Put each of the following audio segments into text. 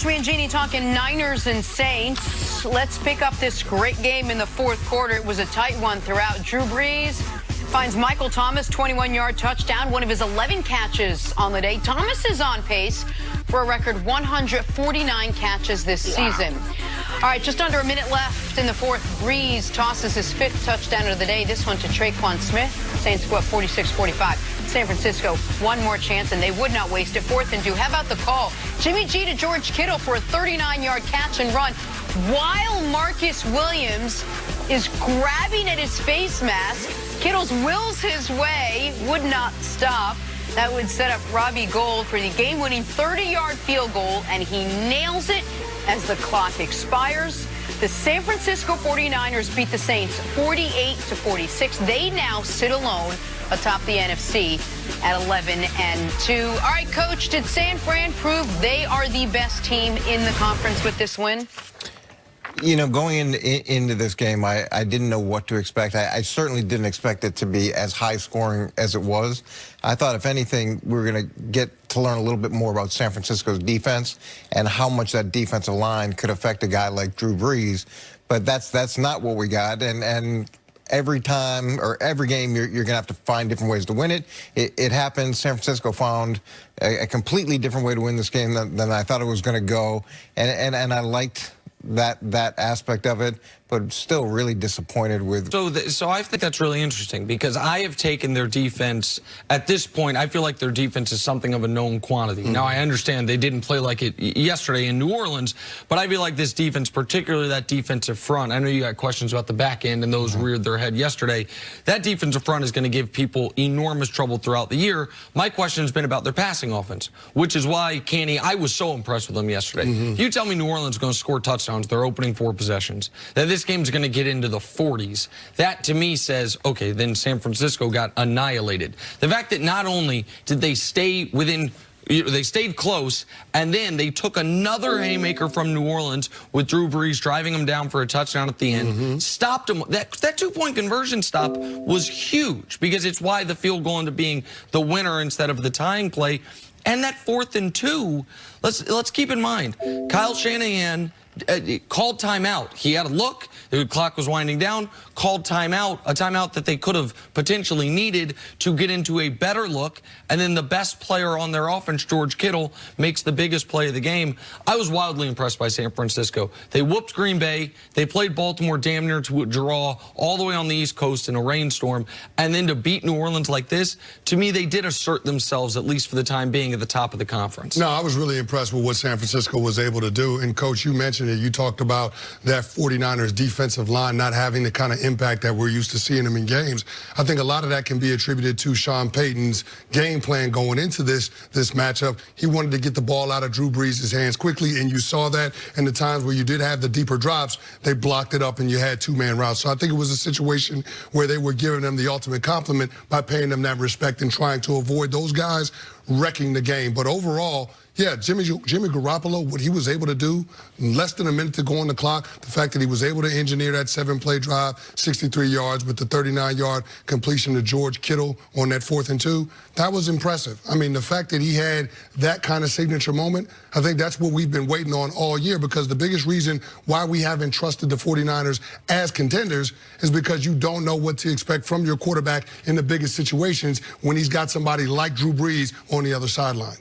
Coach Mangini talking Niners and Saints. Let's pick up this great game in the fourth quarter. It was a tight one throughout. Drew Brees finds Michael Thomas, 21-yard touchdown, one of his 11 catches on the day. Thomas is on pace for a record 149 catches this season. All right, just under a minute left in the fourth. Brees tosses his fifth touchdown of the day, this one to Traquan Smith. Saints go up 46-45. San Francisco, one more chance, and they would not waste it. 4th and 2. How about the call? Jimmy G to George Kittle for a 39-yard catch and run, while Marcus Williams is grabbing at his face mask. Kittle wills his way, would not stop. That would set up Robbie Gould for the game-winning 30-yard field goal, and he nails it as the clock expires. The San Francisco 49ers beat the Saints 48-46. They now sit alone atop the NFC at 11-2. All right, Coach, did San Fran prove they are the best team in the conference with this win? You know, going into this game, I didn't know what to expect. I certainly didn't expect it to be as high scoring as it was. I thought, if anything, we were going to get to learn a little bit more about San Francisco's defense and how much that defensive line could affect a guy like Drew Brees. But that's not what we got. And every time or every game, you're going to have to find different ways to win it. It happened. San Francisco found a completely different way to win this game than I thought it was going to go. And I liked that aspect of it, but still really disappointed with. So I think that's really interesting, because I have taken their defense at this point. I feel like their defense is something of a known quantity. Now, I understand they didn't play like it yesterday in New Orleans, but I feel like this defense, particularly that defensive front, I know you got questions about the back end, and those reared their head yesterday. That defensive front is going to give people enormous trouble throughout the year. My question has been about their passing offense, which is why, Canny, I was so impressed with them yesterday. You tell me New Orleans is going to score touchdowns their opening 4 possessions, that this game's going to get into the 40s. That, to me, says, okay, then San Francisco got annihilated. The fact that not only did they stay within, they stayed close, and then they took another haymaker from New Orleans with Drew Brees driving them down for a touchdown at the end, stopped them. That 2-point conversion stop was huge, because it's why the field goal ended up being the winner instead of the tying play. And that 4th and 2, let's keep in mind, Kyle Shanahan called timeout. He had a look. The clock was winding down. Called timeout, a timeout that they could have potentially needed to get into a better look. And then the best player on their offense, George Kittle, makes the biggest play of the game. I was wildly impressed by San Francisco. They whooped Green Bay. They played Baltimore damn near to a draw all the way on the East Coast in a rainstorm. And then to beat New Orleans like this, to me, they did assert themselves, at least for the time being, at the top of the conference. No, I was really impressed with what San Francisco was able to do. And, Coach, you mentioned it. You talked about that 49ers defensive line not having the kind of impact that we're used to seeing them in games. I think a lot of that can be attributed to Sean Payton's game plan going into this matchup. He wanted to get the ball out of Drew Brees' hands quickly, and you saw that. And the times where you did have the deeper drops, they blocked it up and you had 2-man routes. So I think it was a situation where they were giving them the ultimate compliment by paying them that respect and trying to avoid those guys wrecking the game. But overall, yeah, Jimmy Garoppolo, what he was able to do, less than a minute to go on the clock, the fact that he was able to engineer that 7-play drive, 63 yards with the 39-yard completion to George Kittle on that 4th and 2, that was impressive. I mean, the fact that he had that kind of signature moment, I think that's what we've been waiting on all year, because the biggest reason why we haven't trusted the 49ers as contenders is because you don't know what to expect from your quarterback in the biggest situations when he's got somebody like Drew Brees on the other sideline.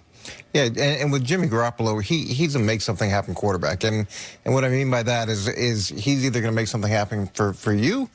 Yeah, and with Jimmy Garoppolo, he's a make-something-happen quarterback. And what I mean by that is he's either going to make something happen for you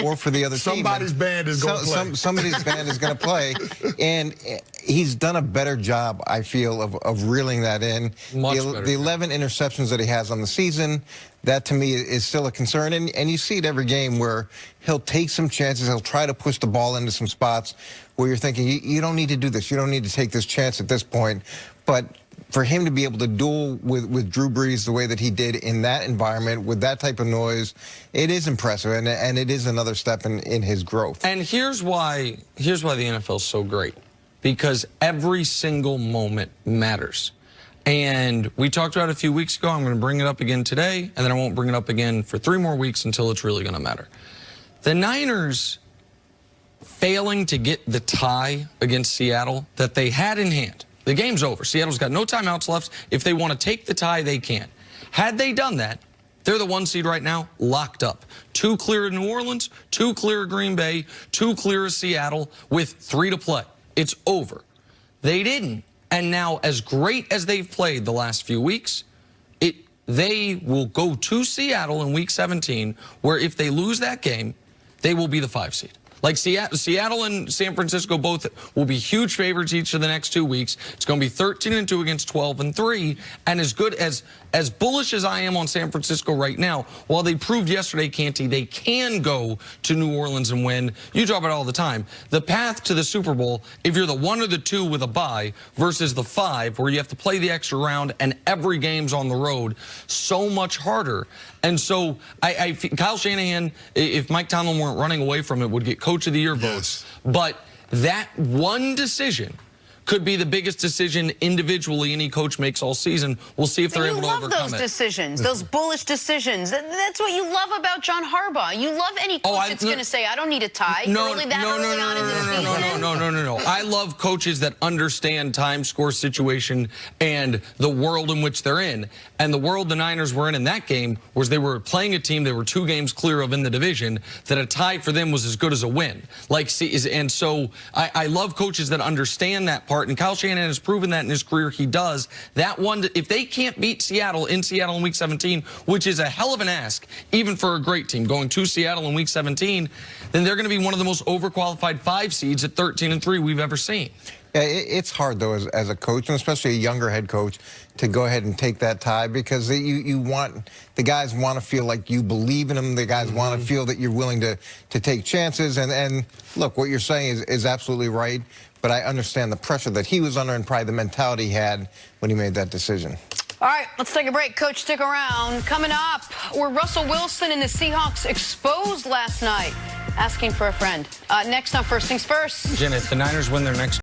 or for the other team. Somebody's band is going to play. Somebody's band is going to play. And he's done a better job, I feel, of reeling that in. The 11 interceptions that he has on the season, that to me is still a concern. And you see it every game where he'll take some chances. He'll try to push the ball into some spots where you're thinking, you don't need to do this. You don't need to take this chance at this point. But for him to be able to duel with Drew Brees the way that he did in that environment with that type of noise, it is impressive, and it is another step in his growth. And here's why the NFL is so great, because every single moment matters. And we talked about it a few weeks ago. I'm going to bring it up again today, and then I won't bring it up again for 3 more weeks until it's really going to matter. The Niners failing to get the tie against Seattle that they had in hand. The game's over. Seattle's got no timeouts left. If they want to take the tie, they can. Had they done that, they're the 1 seed right now, locked up. 2 clear of New Orleans, 2 clear of Green Bay, 2 clear of Seattle with 3 to play. It's over. They didn't. And now, as great as they've played the last few weeks, they will go to Seattle in Week 17, where if they lose that game, they will be the 5 seed. Like Seattle and San Francisco both will be huge favorites each of the next 2 weeks. It's going to be 13-2 against 12-3. And as good as bullish as I am on San Francisco right now, while they proved yesterday, Canty, they can go to New Orleans and win. You talk about it all the time. The path to the Super Bowl, if you're the 1 or the 2 with a bye versus the 5, where you have to play the extra round and every game's on the road, so much harder. And so Kyle Shanahan, if Mike Tomlin weren't running away from it, would get Coach of the Year votes. But that one decision could be the biggest decision individually any coach makes all season. We'll see if they're able to overcome it. You love those decisions, those bullish decisions. That's what you love about John Harbaugh. You love any coach that's going to say, I don't need a tie. No. I love coaches that understand time, score, situation, and the world in which they're in. And the world the Niners were in that game was they were playing a team they were 2 games clear of in the division, that a tie for them was as good as a win. And so I love coaches that understand that part, and Kyle Shanahan has proven that in his career. He does. That one, if they can't beat Seattle in Week 17, which is a hell of an ask, even for a great team, going to Seattle in Week 17, then they're going to be one of the most overqualified 5 seeds at 13-3 we've ever seen. Yeah, it's hard, though, as a coach, and especially a younger head coach, to go ahead and take that tie, because the guys want to feel like you believe in them. The guys want to feel that you're willing to take chances. And look, what you're saying is absolutely right, but I understand the pressure that he was under and probably the mentality he had when he made that decision. All right, let's take a break. Coach, stick around. Coming up, were Russell Wilson and the Seahawks exposed last night? Asking for a friend. Next on First Things First. Jen, if the Niners win their next